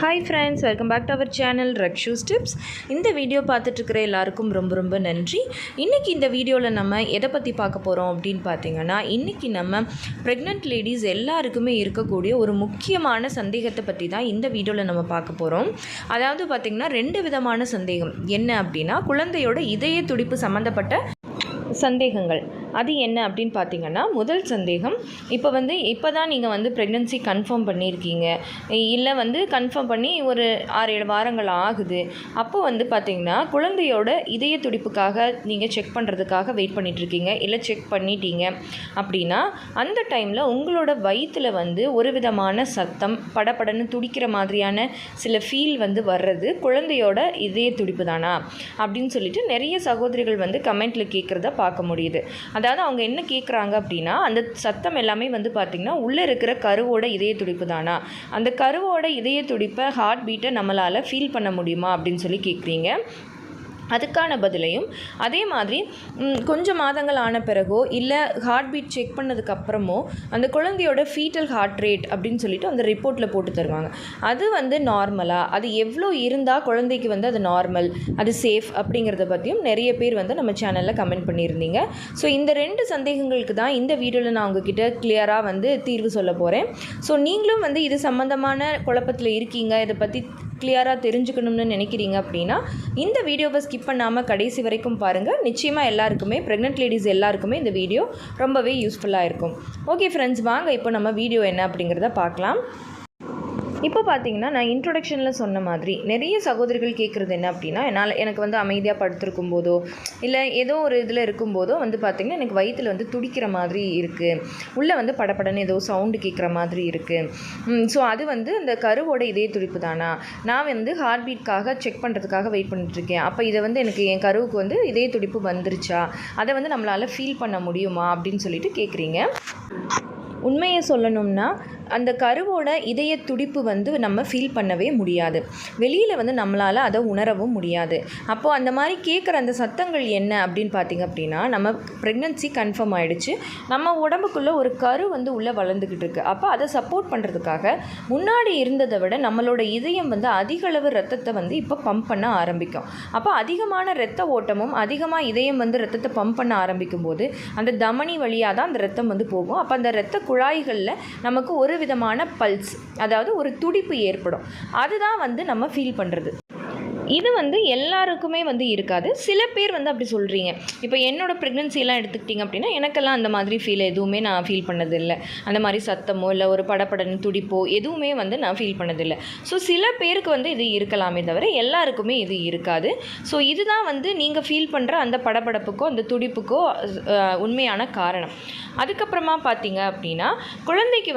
Hi friends, welcome back to our channel Rakshus tips. இந்த video பார்த்துட்ருக்கிற எல்லாருக்கும் ரொம்ப ரொம்ப நன்றி. இன்றைக்கி இந்த வீடியோவில் நம்ம எதை பற்றி பார்க்க போகிறோம் அப்படின்னு பார்த்தீங்கன்னா, இன்றைக்கி நம்ம ப்ரெக்னென்ட் லேடிஸ் எல்லாருக்குமே இருக்கக்கூடிய ஒரு முக்கியமான சந்தேகத்தை பற்றி தான் இந்த வீடியோவில் நம்ம பார்க்க போகிறோம். அதாவது பார்த்திங்கன்னா 2 விதமான சந்தேகம். என்ன அப்படின்னா, குழந்தையோட இதய துடிப்பு சம்மந்தப்பட்ட சந்தேகங்கள். அது என்ன அப்படின்னு பார்த்தீங்கன்னா, முதல் சந்தேகம், இப்போ தான் நீங்கள் ப்ரெக்னன்சி கன்ஃபார்ம் பண்ணியிருக்கீங்க, இல்லை கன்ஃபார்ம் பண்ணி ஒரு 6-7 வாரங்கள் ஆகுது. அப்போ பார்த்தீங்கன்னா குழந்தையோட இதய துடிப்புக்காக நீங்கள் செக் பண்ணுறதுக்காக வெயிட் பண்ணிகிட்ருக்கீங்க, இல்லை செக் பண்ணிட்டீங்க அப்படின்னா, அந்த டைமில் உங்களோட வயிற்றில் ஒரு விதமான சத்தம், படப்படன்னு துடிக்கிற மாதிரியான சில ஃபீல் வர்றது குழந்தையோட இதய துடிப்பு தானா அப்படின்னு சொல்லிட்டு நிறைய சகோதரிகள் கமெண்ட்டில் கேட்குறத பார்க்க முடியுது. அதாவது அவங்க என்ன கேட்குறாங்க அப்படின்னா, அந்த சத்தம் எல்லாமே பார்த்திங்கன்னா உள்ளே இருக்கிற கருவோட இதய துடிப்பு தானா, அந்த கருவோட இதய துடிப்பை ஹார்ட் பீட்டை நம்மளால் ஃபீல் பண்ண முடியுமா அப்படின்னு சொல்லி கேட்குறீங்க. அதுக்கான பதிலையும், அதே மாதிரி கொஞ்சம் மாதங்கள் ஆன பிறகோ இல்லை ஹார்ட் பீட் செக் பண்ணதுக்கப்புறமோ அந்த குழந்தையோட ஃபீட்டல் ஹார்ட் ரேட் அப்படின்னு சொல்லிட்டு அந்த ரிப்போர்ட்டில் போட்டு தருவாங்க. அது நார்மலாக, அது எவ்வளோ இருந்தால் குழந்தைக்கு அது நார்மல், அது சேஃப் அப்படிங்கிறத பற்றியும் நிறைய பேர் நம்ம சேனலில் கமெண்ட் பண்ணியிருந்தீங்க. ஸோ இந்த 2 சந்தேகங்களுக்கு தான் இந்த வீடியோவில் நான் உங்ககிட்ட கிளியராக தீர்வு சொல்ல போகிறேன். ஸோ நீங்களும் இது சம்மந்தமான குழப்பத்தில் இருக்கீங்க, இதை பற்றி கிளியராக தெரிஞ்சுக்கணும்னு நினைக்கிறீங்க அப்படின்னா இந்த வீடியோவை ஸ்கிப் பண்ணாமல் கடைசி வரைக்கும் பாருங்கள். நிச்சயமாக எல்லாருக்குமே, ப்ரெக்னென்ட் லேடிஸ் எல்லாருக்குமே இந்த வீடியோ ரொம்பவே யூஸ்ஃபுல்லாக இருக்கும். ஓகே ஃப்ரெண்ட்ஸ், வாங்க இப்போ நம்ம வீடியோ என்ன அப்படிங்கிறத பார்க்கலாம். இப்போ பார்த்தீங்கன்னா, நான் இன்ட்ரொடக்ஷனில் சொன்ன மாதிரி நிறைய சகோதரிகள் கேட்குறது என்ன அப்படின்னா, எனக்கு அமைதியாக படுத்திருக்கும் போதோ இல்லை ஏதோ ஒரு இதில் இருக்கும்போதோ பார்த்திங்கன்னா எனக்கு வயிற்றில் துடிக்கிற மாதிரி இருக்குது, உள்ளே படப்படன்னு ஏதோ சவுண்டு கேட்குற மாதிரி இருக்குது. ஸோ அது அந்த கருவோட இதய துடிப்பு தானா, நான் ஹார்ட் பீட்காக செக் பண்ணுறதுக்காக வெயிட் பண்ணிட்டுருக்கேன், அப்போ இதை எனக்கு என் கருவுக்கு இதய துடிப்பு வந்துருச்சா, அதை நம்மளால் ஃபீல் பண்ண முடியுமா அப்படின்னு சொல்லிட்டு கேட்குறீங்க. உண்மையை சொல்லணும்னா அந்த கருவோட இதய துடிப்பு நம்ம ஃபீல் பண்ணவே முடியாது, வெளியில் நம்மளால் அதை உணரவும் முடியாது. அப்போது அந்த மாதிரி கேட்குற அந்த சத்தங்கள் என்ன அப்படின்னு பார்த்திங்க அப்படின்னா, நம்ம ப்ரெக்னன்சி கன்ஃபார்ம் ஆகிடுச்சு, நம்ம உடம்புக்குள்ளே ஒரு கரு உள்ளே வளர்ந்துக்கிட்டு இருக்குது. அப்போ அதை சப்போர்ட் பண்ணுறதுக்காக முன்னாடி இருந்ததை விட நம்மளோட இதயம் அதிக அளவு ரத்தத்தை இப்போ பம்ப் பண்ண ஆரம்பிக்கும். அப்போ அதிகமான இரத்த ஓட்டமும் அதிகமாக இதயம் ரத்தத்தை பம்ப் பண்ண ஆரம்பிக்கும் போது அந்த தமனி வழியாக தான் அந்த ரத்தம் போகும். அப்போ அந்த இரத்த குழாய்களில் நமக்கு ஒரு விதமான பல்ஸ், அதாவது ஒரு துடிப்பு ஏற்படும். அதுதான் நம்ம ஃபீல் பண்ணுறது. இது எல்லாருக்குமே இருக்காது. சில பேர் அப்படி சொல்கிறீங்க. இப்போ என்னோடய ப்ரெக்னன்சிலாம் எடுத்துக்கிட்டிங்க அப்படின்னா, எனக்கெல்லாம் அந்த மாதிரி ஃபீல் எதுவுமே நான் ஃபீல் பண்ணதில்லை. அந்த மாதிரி சத்தமோ இல்லை ஒரு படப்படன்னு துடிப்போ எதுவுமே நான் ஃபீல் பண்ணதில்லை. ஸோ சில பேருக்கு இது இருக்கலாமே தவிர எல்லாருக்குமே இது இருக்காது. ஸோ இதுதான் நீங்கள் ஃபீல் பண்ணுற அந்த படபடப்புக்கோ அந்த துடிப்புக்கோ உண்மையான காரணம். அதுக்கப்புறமா பார்த்தீங்க அப்படின்னா, குழந்தைக்கு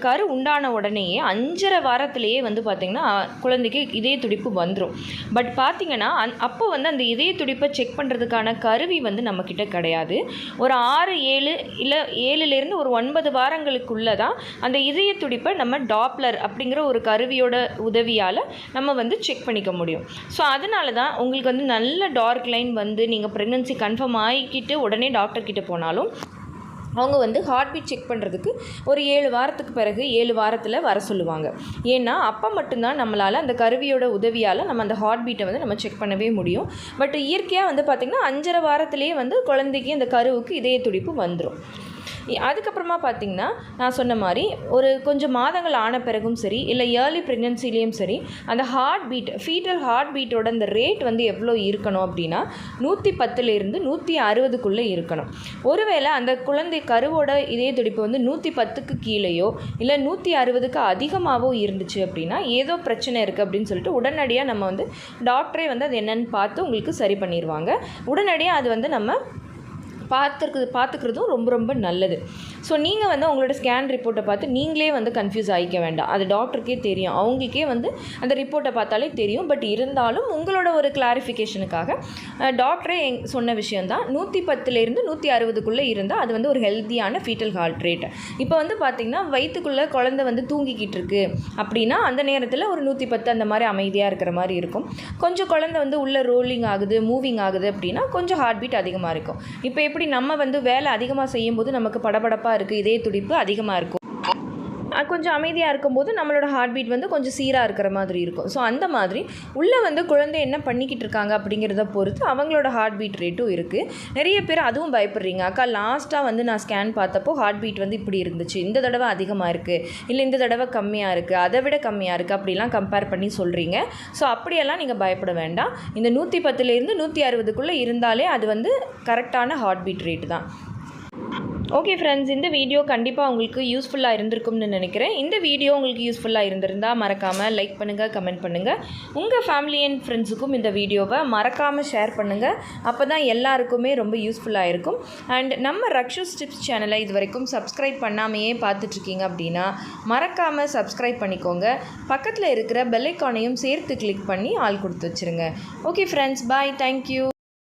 கரு உண்டான உடனேயே 5.5 வாரத்திலேயே பார்த்திங்கன்னா குழந்தைக்கு இதய துடிப்பு வந்துடும். பட் பார்த்திங்கன்னா அப்போ அந்த இதய துடிப்பை செக் பண்ணுறதுக்கான கருவி நம்மக்கிட்ட கிடையாது. ஒரு 6-7 இல்லை 7லேருந்து ஒரு 9 வாரங்களுக்குள்ளே தான் அந்த இதய துடிப்பை நம்ம டாப்லர் அப்படிங்கிற ஒரு கருவியோட உதவியால் நம்ம செக் பண்ணிக்க முடியும். ஸோ அதனால தான் உங்களுக்கு நல்ல டார்க் லைன் நீங்கள் ப்ரெக்னன்சி கன்ஃபார்ம் ஆகிக்கிட்டு உடனே டாக்டர்கிட்ட போனாலும் அவங்க ஹார்ட் பீட் செக் பண்ணுறதுக்கு ஒரு 7 வாரத்துக்கு பிறகு 7 வாரத்தில் வர சொல்லுவாங்க. ஏன்னா அப்போ மட்டும்தான் நம்மளால் அந்த கருவியோட உதவியால் நம்ம அந்த ஹார்ட் பீட்டை நம்ம செக் பண்ணவே முடியும். பட் இயற்கையாக பார்த்திங்கன்னா 5.5 வாரத்திலேயே குழந்தைக்கு அந்த கருவுக்கு இதய துடிப்பு வந்துடும். அதுக்கப்புறமா பார்த்திங்கன்னா, நான் சொன்ன மாதிரி ஒரு கொஞ்சம் மாதங்கள் ஆன பிறகும் சரி இல்லை ஏர்லி ப்ரெக்னன்சிலேயும் சரி, அந்த ஹார்ட் பீட், ஃபீட்டல் ஹார்ட் பீட்டோட அந்த ரேட் எவ்வளோ இருக்கணும் அப்படின்னா 110லேருந்து 160க்குள்ளே இருக்கணும். ஒருவேளை அந்த குழந்தை கருவோட இதய துடிப்பு 110க்கு கீழேயோ இல்லை 160க்கு அதிகமாகவோ இருந்துச்சு அப்படின்னா ஏதோ பிரச்சனை இருக்குது அப்படின்னு சொல்லிட்டு உடனடியாக நம்ம டாக்டரே அது என்னென்னு பார்த்து உங்களுக்கு சரி பண்ணிடுவாங்க. உடனடியாக அது நம்ம பார்த்துக்கிறதும் ரொம்ப ரொம்ப நல்லது. ஸோ நீங்கள் உங்களோட ஸ்கேன் ரிப்போர்ட்டை பார்த்து நீங்களே கன்ஃபியூஸ் ஆகிக்க வேண்டாம். அது டாக்டருக்கே தெரியும், அவங்களுக்கே அந்த ரிப்போர்ட்டை பார்த்தாலே தெரியும். பட் இருந்தாலும் உங்களோட ஒரு கிளாரிஃபிகேஷனுக்காக டாக்டரே சொன்ன விஷயந்தான், 110லேருந்து 160க்குள்ளே இருந்தால் அது ஒரு ஹெல்த்தியான ஃபீட்டல் ஹார்ட் ரேட். இப்போ பார்த்திங்கன்னா வயிற்றுக்குள்ளே குழந்தை தூங்கிக்கிட்டு இருக்குது அப்படின்னா அந்த நேரத்தில் ஒரு 110 அந்த மாதிரி அமைதியாக இருக்கிற மாதிரி இருக்கும். கொஞ்சம் குழந்தை உள்ளே ரோலிங் ஆகுது, மூவிங் ஆகுது அப்படின்னா கொஞ்சம் ஹார்ட் பீட் அதிகமாக இருக்கும். இப்போ எப்படி நம்ம வேலை அதிகமாக செய்யும்போது நமக்கு படபடப்பாக இருக்குது, இதய துடிப்பு அதிகமாக இருக்கும். கொஞ்சம் அமைதியாக இருக்கும்போது நம்மளோட ஹார்ட் பீட் வந்து கொஞ்சம் சீராக இருக்கிற மாதிரி இருக்கும். ஸோ அந்த மாதிரி உள்ளே வந்து குழந்தை என்ன பண்ணிக்கிட்டு இருக்காங்க அப்படிங்கிறத பொறுத்து அவங்களோட ஹார்ட் பீட் ரேட்டும் இருக்குது. நிறைய பேர் அதுவும் பயப்படுறீங்க, அக்கா லாஸ்ட்டாக வந்து நான் ஸ்கேன் பார்த்தப்போ ஹார்ட் பீட் வந்து இப்படி இருந்துச்சு, இந்த தடவை அதிகமாக இருக்குது, இல்லை இந்த தடவை கம்மியாக இருக்குது, அதை விட கம்மியாக இருக்குது, அப்படிலாம் கம்பேர் பண்ணி சொல்கிறீங்க. ஸோ அப்படியெல்லாம் நீங்கள் பயப்பட வேண்டாம். இந்த 110லேருந்து 160க்குள்ளே இருந்தாலே அது வந்து கரெக்டான ஹார்ட் பீட் ரேட் தான். ஓகே ஃப்ரெண்ட்ஸ், இந்த வீடியோ கண்டிப்பாக உங்களுக்கு யூஸ்ஃபுல்லாக இருந்திருக்கும்னு நினைக்கிறேன். இந்த வீடியோ உங்களுக்கு யூஸ்ஃபுல்லாக இருந்திருந்தால் மறக்காமல் லைக் பண்ணுங்கள், கமெண்ட் பண்ணுங்கள். உங்கள் ஃபேமிலி அண்ட் ஃப்ரெண்ட்ஸுக்கும் இந்த வீடியோவை மறக்காமல் ஷேர் பண்ணுங்கள். அப்போ தான் எல்லாருக்குமே ரொம்ப யூஸ்ஃபுல்லாக இருக்கும். அண்ட் நம்ம ரக்ஷூஸ் டிப்ஸ் சேனலை இது வரைக்கும் சப்ஸ்கிரைப் பண்ணாமையே பார்த்துட்ருக்கீங்க அப்படின்னா மறக்காமல் சப்ஸ்கிரைப் பண்ணிக்கோங்க. பக்கத்தில் இருக்கிற பெல் ஐக்கானையும் சேர்த்து கிளிக் பண்ணி ஆல் கொடுத்து வச்சுருங்க. ஓகே ஃப்ரெண்ட்ஸ், பாய், தேங்க்யூ.